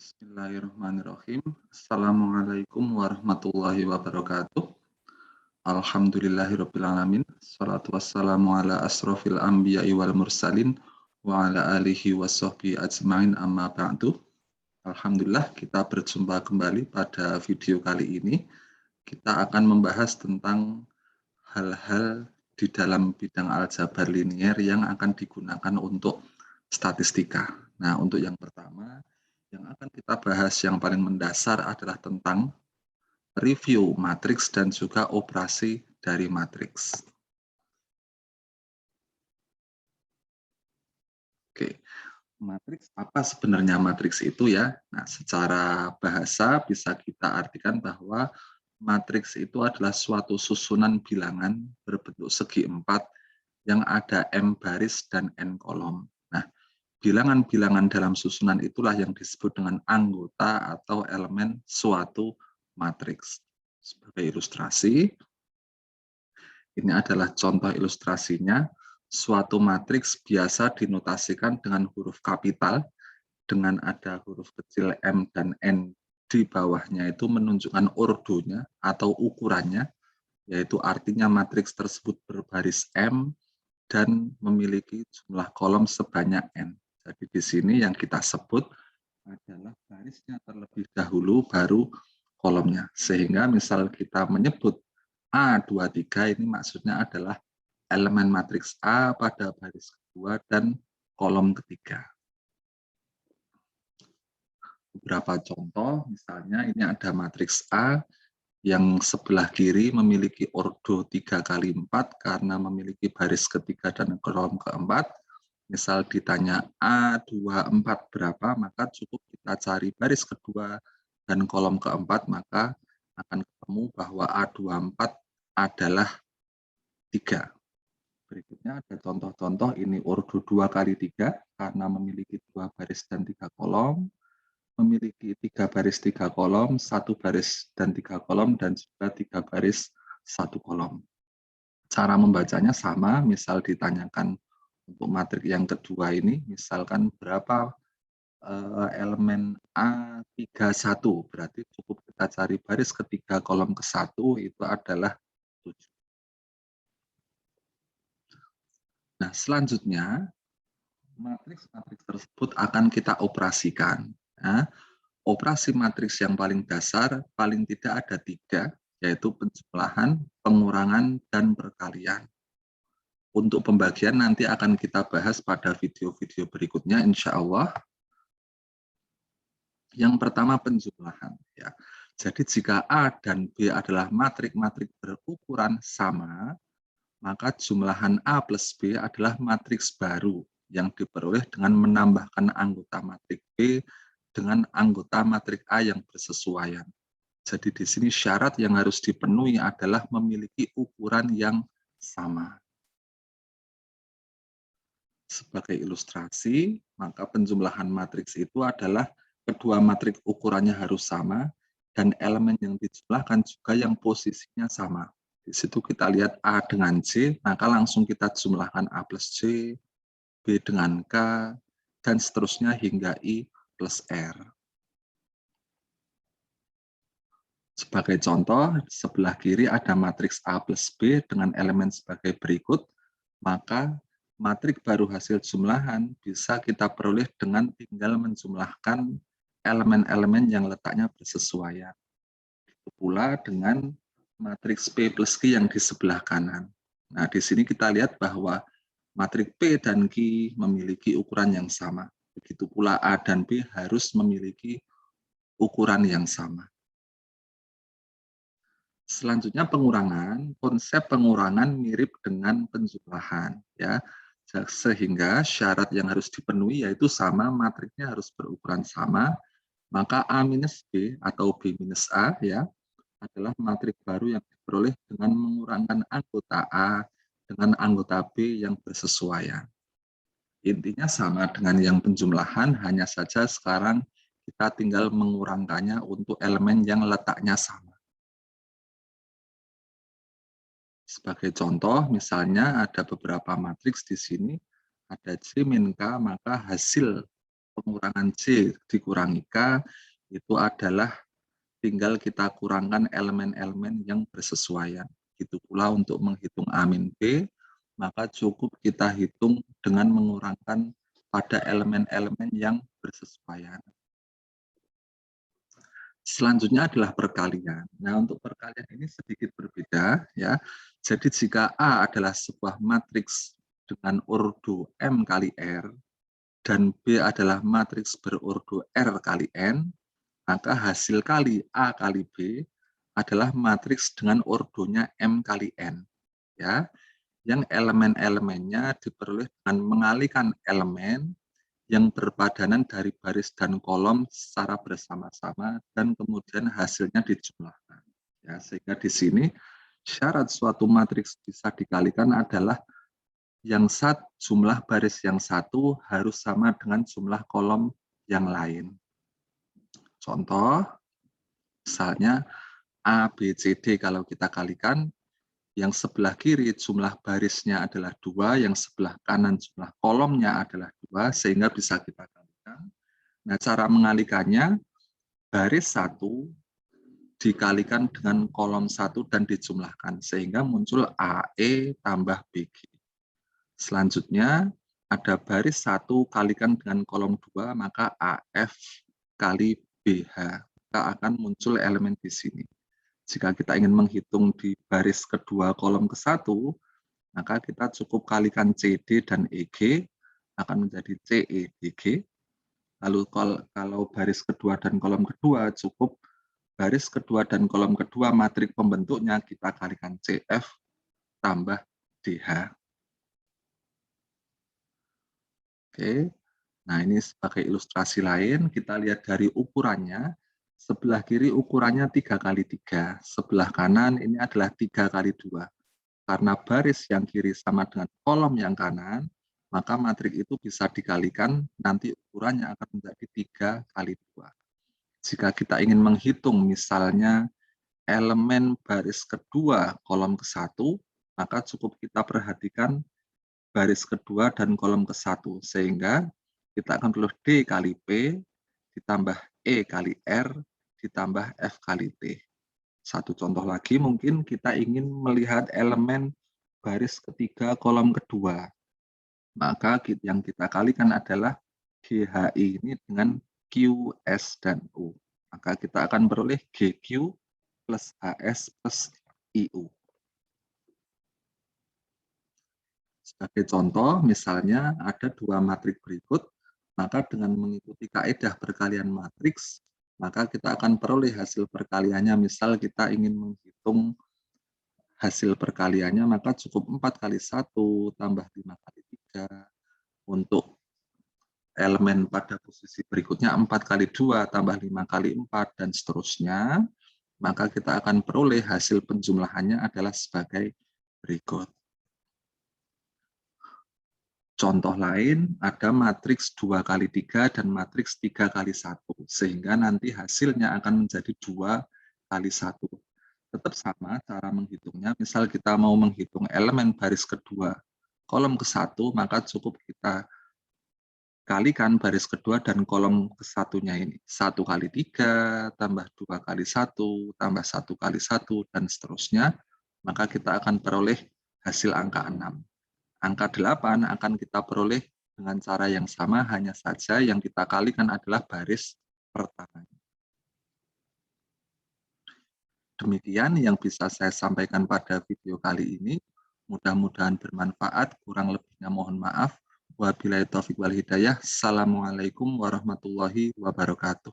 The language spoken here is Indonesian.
Bismillahirrahmanirrahim. Assalamualaikum warahmatullahi wabarakatuh. Alhamdulillahirrahmanirrahim. Salatu wassalamu ala asrofil anbiya'i wal mursalin wa ala alihi wa sahbihi ajma'in amma ba'du. Alhamdulillah, kita berjumpa kembali pada video kali ini. Kita akan membahas tentang hal-hal di dalam bidang aljabar linier yang akan digunakan untuk statistika. Nah, untuk yang pertama, yang akan kita bahas yang paling mendasar adalah tentang review matriks dan juga operasi dari matriks. Oke, matriks apa sebenarnya matriks itu ya? Nah, secara bahasa bisa kita artikan bahwa matriks itu adalah suatu susunan bilangan berbentuk segi empat yang ada M baris dan N kolom. Nah, bilangan-bilangan dalam susunan itulah yang disebut dengan anggota atau elemen suatu matriks. Sebagai ilustrasi, ini adalah contoh ilustrasinya. Suatu matriks biasa dinotasikan dengan huruf kapital, dengan ada huruf kecil M dan N di bawahnya itu menunjukkan ordonya atau ukurannya, yaitu artinya matriks tersebut berbaris M dan memiliki jumlah kolom sebanyak N. Jadi di sini yang kita sebut adalah barisnya terlebih dahulu baru kolomnya. Sehingga misal kita menyebut A23 ini maksudnya adalah elemen matriks A pada baris kedua dan kolom ketiga. Beberapa contoh, misalnya ini ada matriks A yang sebelah kiri memiliki ordo 3 kali 4 karena memiliki baris ketiga dan kolom keempat. Misal ditanya A24 berapa, maka cukup kita cari baris kedua dan kolom keempat, maka akan ketemu bahwa A24 adalah 3. Berikutnya ada contoh-contoh, ini ordo 2 kali 3 karena memiliki 2 baris dan 3 kolom, memiliki 3 baris 3 kolom, 1 baris dan 3 kolom, dan juga 3 baris 1 kolom. Cara membacanya sama, misal ditanyakan untuk matriks yang kedua ini, misalkan berapa elemen A31, berarti cukup kita cari baris ketiga kolom ke-1 itu adalah 7. Nah, selanjutnya matriks-matriks tersebut akan kita operasikan. Nah, operasi matriks yang paling dasar paling tidak ada 3, yaitu penjumlahan, pengurangan, dan perkalian. Untuk pembagian nanti akan kita bahas pada video-video berikutnya, insya Allah. Yang pertama penjumlahan. Ya. Jadi jika A dan B adalah matrik-matrik berukuran sama, maka jumlahan A plus B adalah matriks baru yang diperoleh dengan menambahkan anggota matrik B dengan anggota matrik A yang bersesuaian. Jadi di sini syarat yang harus dipenuhi adalah memiliki ukuran yang sama. Sebagai ilustrasi, maka penjumlahan matriks itu adalah kedua matriks ukurannya harus sama dan elemen yang dijumlahkan juga yang posisinya sama. Di situ kita lihat A dengan C, maka langsung kita jumlahkan A plus C, B dengan K, dan seterusnya hingga I plus R. Sebagai contoh, sebelah kiri ada matriks A plus B dengan elemen sebagai berikut, maka matrik baru hasil jumlahan bisa kita peroleh dengan tinggal menjumlahkan elemen-elemen yang letaknya bersesuaian. Itu pula dengan matriks P plus Q yang di sebelah kanan. Nah, di sini kita lihat bahwa matrik P dan Q memiliki ukuran yang sama. Begitu pula A dan B harus memiliki ukuran yang sama. Selanjutnya pengurangan, konsep pengurangan mirip dengan penjumlahan, ya. Sehingga syarat yang harus dipenuhi yaitu sama, matriknya harus berukuran sama, maka A minus B atau B minus A ya adalah matrik baru yang diperoleh dengan mengurangkan anggota A dengan anggota B yang bersesuaian. Intinya sama dengan yang penjumlahan, hanya saja sekarang kita tinggal mengurangkannya untuk elemen yang letaknya sama. Sebagai contoh, misalnya ada beberapa matriks di sini, ada C min K, maka hasil pengurangan C dikurangi K itu adalah tinggal kita kurangkan elemen-elemen yang bersesuaian. Itu pula untuk menghitung A min B, maka cukup kita hitung dengan mengurangkan pada elemen-elemen yang bersesuaian. Selanjutnya adalah perkalian. Nah, untuk perkalian ini sedikit berbeda ya. Jadi jika A adalah sebuah matriks dengan ordo M kali R dan B adalah matriks berordo R kali N, maka hasil kali A kali B adalah matriks dengan ordonya M kali N. Ya, yang elemen-elemennya diperoleh dengan mengalihkan elemen yang berpadanan dari baris dan kolom secara bersama-sama dan kemudian hasilnya dijumlahkan. Ya, sehingga di sini syarat suatu matriks bisa dikalikan adalah jumlah baris yang satu harus sama dengan jumlah kolom yang lain. Contoh, misalnya A, B, C, D kalau kita kalikan, yang sebelah kiri jumlah barisnya adalah 2, yang sebelah kanan jumlah kolomnya adalah 2, sehingga bisa kita kalikan. Nah, cara mengalikannya, baris 1 dikalikan dengan kolom 1 dan dijumlahkan, sehingga muncul AE tambah BG. Selanjutnya, ada baris 1 kalikan dengan kolom 2, maka AF kali BH. Maka akan muncul elemen di sini. Jika kita ingin menghitung di baris kedua kolom ke-1, maka kita cukup kalikan CD dan EG, akan menjadi CEDG. Lalu kalau baris kedua dan kolom kedua, cukup baris kedua dan kolom kedua matrik pembentuknya kita kalikan CF tambah DH. Oke, nah ini sebagai ilustrasi lain, kita lihat dari ukurannya. Sebelah kiri ukurannya 3 kali 3, sebelah kanan ini adalah 3 kali 2. Karena baris yang kiri sama dengan kolom yang kanan, maka matrik itu bisa dikalikan, nanti ukurannya akan menjadi 3 kali 2. Jika kita ingin menghitung misalnya elemen baris kedua kolom ke-1, maka cukup kita perhatikan baris kedua dan kolom ke-1, sehingga kita akan perlu D kali P ditambah E kali R ditambah F kali T. Satu contoh lagi, mungkin kita ingin melihat elemen baris ketiga kolom kedua. Maka yang kita kalikan adalah GHI ini dengan Q, S, dan U. Maka kita akan peroleh GQ plus HS plus IU. Sebagai contoh, misalnya ada 2 matrik berikut, maka dengan mengikuti kaidah perkalian matriks, maka kita akan peroleh hasil perkaliannya. Misal kita ingin menghitung hasil perkaliannya, maka cukup 4 kali 1 tambah 5 kali 3. Untuk elemen pada posisi berikutnya 4 kali 2 tambah 5 kali 4, dan seterusnya. Maka kita akan peroleh hasil penjumlahannya adalah sebagai berikut. Contoh lain, ada matriks 2 kali 3 dan matriks 3 kali 1, sehingga nanti hasilnya akan menjadi 2 kali 1. Tetap sama cara menghitungnya, misal kita mau menghitung elemen baris kedua, kolom ke-1, maka cukup kita kalikan baris kedua dan kolom ke-1-nya ini. 1 kali 3, tambah 2 kali 1, tambah 1 kali 1, dan seterusnya, maka kita akan peroleh hasil angka 6. Angka 8 akan kita peroleh dengan cara yang sama, hanya saja yang kita kalikan adalah baris pertama. Demikian yang bisa saya sampaikan pada video kali ini. Mudah-mudahan bermanfaat, kurang lebihnya mohon maaf. Wabillahi taufiq wal hidayah. Assalamualaikum warahmatullahi wabarakatuh.